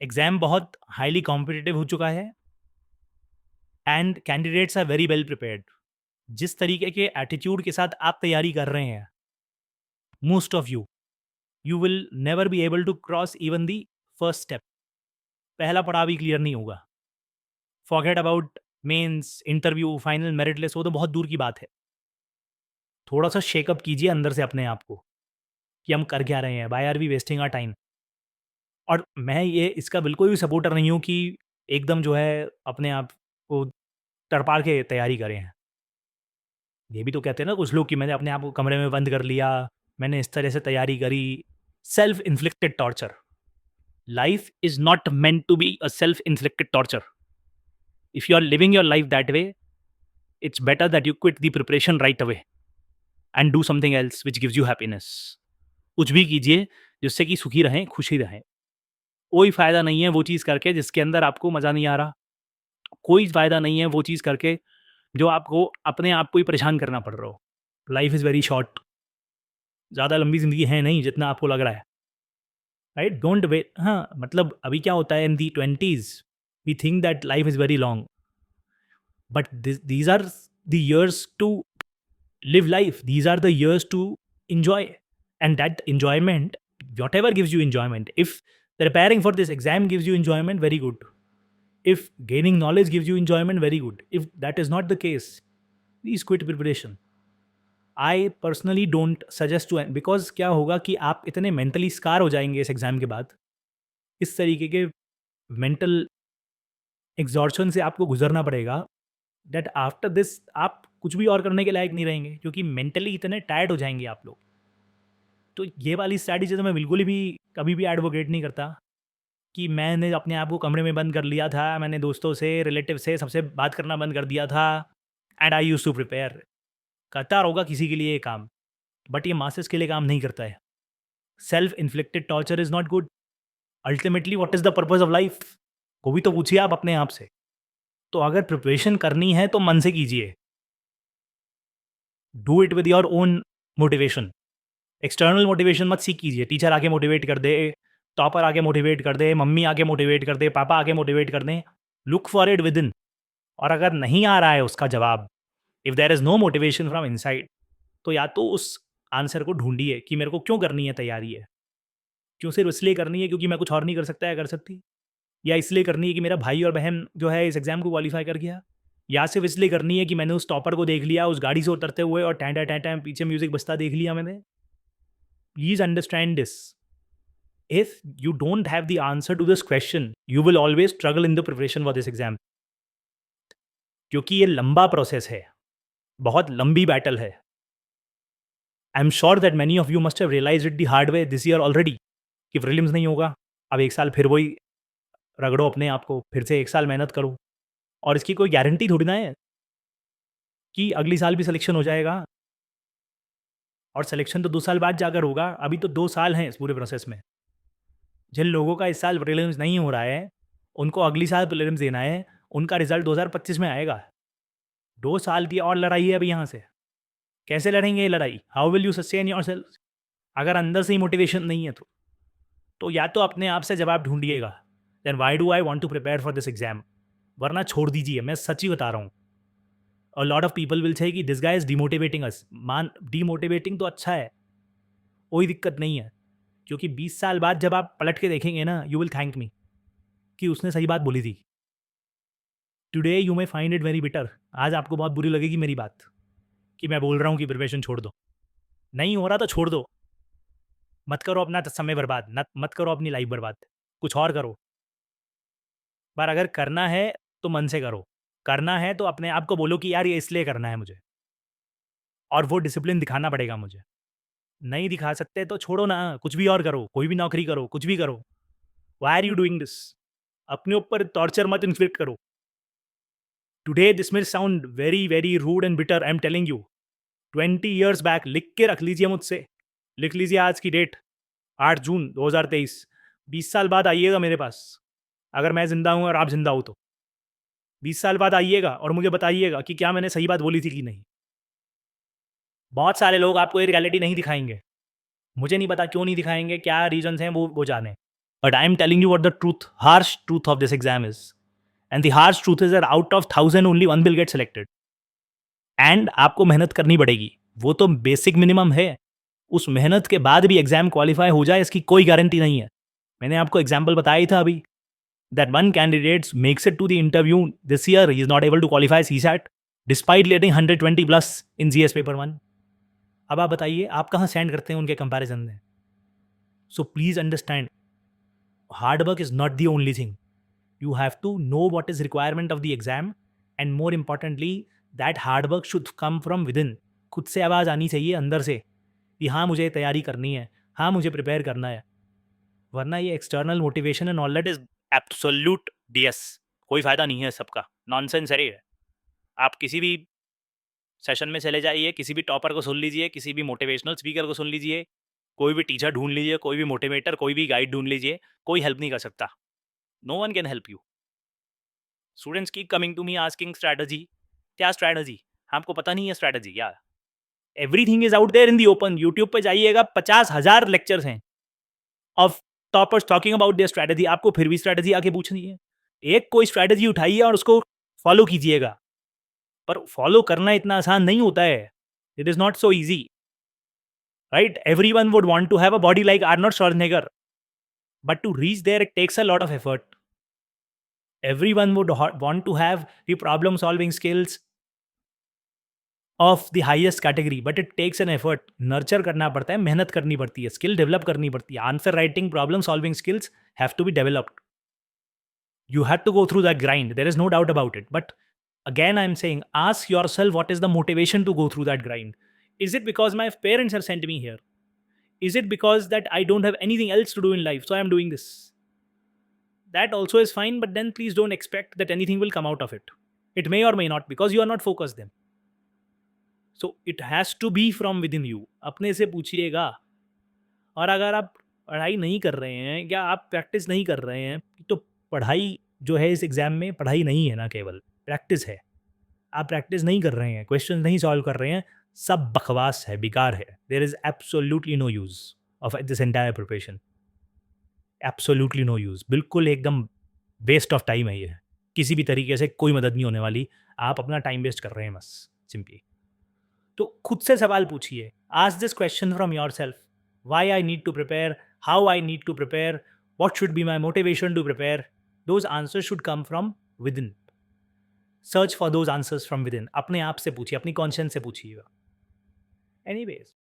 Exam बहुत highly competitive हो चुका है and candidates are very well prepared. जिस तरीके के एटीट्यूड के साथ आप तैयारी कर रहे हैं, most of you will never be able to cross even the first step. पहला पड़ाव भी क्लियर नहीं होगा। Forget about mains, interview, final, merit list, वो तो बहुत दूर की बात है। थोड़ा-सा शेकअप कीजिए अंदर से अपने आप को, कि हम कर क्या रहे हैं? Why are we wasting our time? और मैं ये इसका बिल्कुल भी सपोर्टर नहीं हूँ कि एकदम जो है अपने आप को तड़पा के तैयारी करें। ये भी तो कहते हैं ना कुछ लोग कि मैंने अपने आप को कमरे में बंद कर लिया, मैंने इस तरह से तैयारी करी। Self inflicted torture. Life is not meant to be a self inflicted torture. If you are living your life that way, it's better that you quit the preparation right away and do something else which gives you happiness. कुछ भी कीजिए जिससे कि सुखी रहें, खुशी रहें। कोई फ़ायदा नहीं है वो चीज़ करके जिसके अंदर आपको मज़ा नहीं आ रहा। कोई फ़ायदा नहीं है वो चीज़ करके जो आपको अपने आप को ही परेशान करना पड़ रहा हो। Life is very short. ज़्यादा लंबी ज़िंदगी है नहीं जितना आपको लग रहा है, राइट? Don't wait. हाँ, मतलब अभी क्या होता है in the 20s we think that life is very long, but these are the years to live life. These are the years to enjoy, and that enjoyment, whatever gives you enjoyment, if preparing for this exam gives you enjoyment, very good. If gaining knowledge gives you enjoyment, very good. If that is not the case, please quit preparation. I personally don't suggest to, because क्या होगा कि आप इतने mentally scar हो जाएंगे इस exam के बाद, इस तरीके के mental exhaustion से आपको गुजरना पड़ेगा, दैट आफ्टर दिस आप कुछ भी और करने के लायक नहीं रहेंगे, क्योंकि मेंटली इतने टायर्ड हो जाएंगे आप लोग। तो ये वाली स्ट्रैटेजी तो मैं बिल्कुल भी कभी भी एडवोकेट नहीं करता कि मैंने अपने आप को कमरे में बंद कर लिया था, मैंने दोस्तों से, रिलेटिव से, सबसे बात करना बंद कर दिया था and I use to prepare. करता होगा किसी के लिए ये काम, बट ये मासेस के लिए काम नहीं करता है। Self inflicted torture is not good. Ultimately what is the purpose of life? वो भी तो पूछिए आप अपने आप से। तो अगर प्रिपरेशन करनी है तो मन से कीजिए। Do it with your own motivation. External motivation मत सीख कीजिए। टीचर आके मोटिवेट कर दे, टॉपर आके मोटिवेट कर दे, मम्मी आके मोटिवेट कर दे, पापा आके मोटिवेट कर दें। Look for it within. और अगर नहीं आ रहा है उसका जवाब, if there is no motivation from inside, तो या तो उस आंसर को ढूंढिए कि मेरे को क्यों करनी है तैयारी है। क्यों सिर्फ इसलिए करनी है क्योंकि मैं कुछ और नहीं कर सकता या कर सकती, या इसलिए करनी है कि मेरा भाई और बहन जो है इस एग्ज़ाम को क्वालिफाई कर गया, या सिर्फ इसलिए करनी है कि मैंने उस टॉपर को देख लिया उस गाड़ी से उतरते हुए और टैं टैं टैं टैं पीछे म्यूज़िक बजता देख लिया मैंने। Please understand this. If you don't have the answer to this question, you will always struggle in the preparation for this exam. क्योंकि ये लंबा प्रोसेस है, बहुत लंबी बैटल है। I am sure that many of you must have realised it the hard way this year already कि prelims नहीं होगा। अब एक साल फिर वही रगड़ो अपने आप को, फिर से एक साल मेहनत करो, और इसकी कोई गारंटी थोड़ी ना है कि अगली साल भी सिलेक्शन हो जाएगा। और सिलेक्शन तो 2 साल बाद जाकर होगा। अभी तो 2 साल हैं इस पूरे प्रोसेस में। जिन लोगों का इस साल प्रीलिम्स नहीं हो रहा है, उनको अगली साल प्रीलिम्स देना है, उनका रिजल्ट 2025 में आएगा। 2 साल की और लड़ाई है अभी यहाँ से। कैसे लड़ेंगे ये लड़ाई? How will you sustain yourself? अगर अंदर से ही मोटिवेशन नहीं है तो या तो अपने आप से जवाब ढूँढिएगा, then why do I want to prepare for this exam? वरना छोड़ दीजिए, मैं सच ही बता रहा हूँ। A lot of people will say कि this guy is demotivating us. Demotivating तो अच्छा है, कोई दिक्कत नहीं है, क्योंकि 20 साल बाद जब आप पलट के देखेंगे ना, यू विल थैंक मी कि उसने सही बात बोली थी। Today you may find it very bitter. आज आपको बहुत बुरी लगेगी मेरी बात कि मैं बोल रहा हूँ कि प्रिपरेशन छोड़ दो। नहीं हो रहा तो छोड़ दो। मत करो अपना समय बर्बाद, मत करो अपनी लाइफ बर्बाद, कुछ और करो। पर अगर करना है तो मन से करो। करना है तो अपने आप को बोलो कि यार ये इसलिए करना है मुझे, और वो डिसिप्लिन दिखाना पड़ेगा मुझे। नहीं दिखा सकते तो छोड़ो ना, कुछ भी और करो, कोई भी नौकरी करो, कुछ भी करो। Why are you doing this? अपने ऊपर टॉर्चर मत इन्फ्लिक्ट करो। Today this may sound very very rude and bitter, I am telling you. 20 years back लिख के रख लीजिए मुझसे, लिख लीजिए आज की डेट 8 जून 2023। 20 साल बाद आइएगा मेरे पास, अगर मैं ज़िंदा हूँ और आप ज़िंदा हो तो। 20 साल बाद आइएगा और मुझे बताइएगा कि क्या मैंने सही बात बोली थी कि नहीं। बहुत सारे लोग आपको ये रियलिटी नहीं दिखाएँगे। मुझे नहीं पता क्यों नहीं दिखाएँगे, क्या रीज़न्स हैं वो जाने। But I am telling you what the truth, harsh truth of this exam is. And the harsh truth is that out of 1,000 only one will get selected. And आपको मेहनत करनी पड़ेगी. वो तो बेसिक मिनिमम है. उस मेहनत के बाद भी एग्जाम क्वालिफाई हो जाए इसकी कोई गारंटी नहीं है. मैंने आपको एग्जाम्पल बताया ही था अभी. That one candidate makes it to the interview this year, he is not able to qualify CSAT despite getting 120 plus in GS paper 1. अब आप बताइए आप कहाँ स्टैंड करते हैं उनके कंपैरिजन में. So please understand, hard work is not the only thing. You have to know what is requirement of the exam, and more importantly that hard work should come from within. खुद से आवाज़ आनी चाहिए अंदर से कि हाँ मुझे तैयारी करनी है, हाँ मुझे प्रिपेयर करना है. वरना ये external motivation and all that is absolute DS. कोई फायदा नहीं है सबका, नॉनसेंस है. आप किसी भी सेशन में चले जाइए, किसी भी टॉपर को सुन लीजिए, किसी भी मोटिवेशनल स्पीकर को सुन लीजिए, कोई भी टीचर ढूंढ लीजिए, कोई भी मोटिवेटर, कोई भी गाइड ढूंढ लीजिए, कोई हेल्प नहीं कर सकता. No one can help you. Students keep coming to me asking strategy. क्या स्ट्रैटेजी? आपको पता नहीं है स्ट्रैटेजी क्या. Everything is out there in the open. YouTube पे जाइएगा, 50,000 लेक्चर्स हैं of toppers talking about their strategy. आपको फिर भी स्ट्रैटेजी आके पूछनी है. एक कोई स्ट्रैटेजी उठाइए और उसको फॉलो कीजिएगा. पर फॉलो करना इतना आसान नहीं होता है. It is not so easy. Right? Everyone would want to have a body like Arnold Schwarzenegger, but to reach there it takes a lot of effort. Everyone would want to have the problem solving skills of the highest category, but it takes an effort. Nurture करना पड़ता है, मेहनत करनी पड़ती है, skill develop करनी पड़ती है. Answer writing, problem solving skills have to be developed. You have to go through that grind. There is no doubt about it. But again, I'm saying, ask yourself what is the motivation to go through that grind. Is it because my parents have sent me here? Is it because that I don't have anything else to do in life, so I'm doing this? That also is fine, but then please don't expect that anything will come out of it. It may or may not, because you are not focused then. So it has to be from within you. अपने से पूछिएगा. और अगर आप पढ़ाई नहीं कर रहे हैं या आप प्रैक्टिस नहीं कर रहे हैं, तो पढ़ाई जो है इस एग्ज़ाम में पढ़ाई नहीं है ना, केवल प्रैक्टिस है. आप प्रैक्टिस नहीं कर रहे हैं, क्वेश्चन नहीं सॉल्व कर रहे हैं, सब बकवास है, बेकार है. There is absolutely no use of this entire preparation. Absolutely no use. बिल्कुल एकदम वेस्ट ऑफ टाइम है ये. किसी भी तरीके से कोई मदद नहीं होने वाली. आप अपना टाइम वेस्ट कर रहे हैं बस, सिंपली. तो खुद से सवाल पूछिए. Ask this question from yourself. Why I need to prepare, how I need to prepare, what should be my motivation to prepare. Those answers should come from within. Search for those answers from within. अपने आप से पूछिए, अपनी conscious से पूछिएगा. Anyways,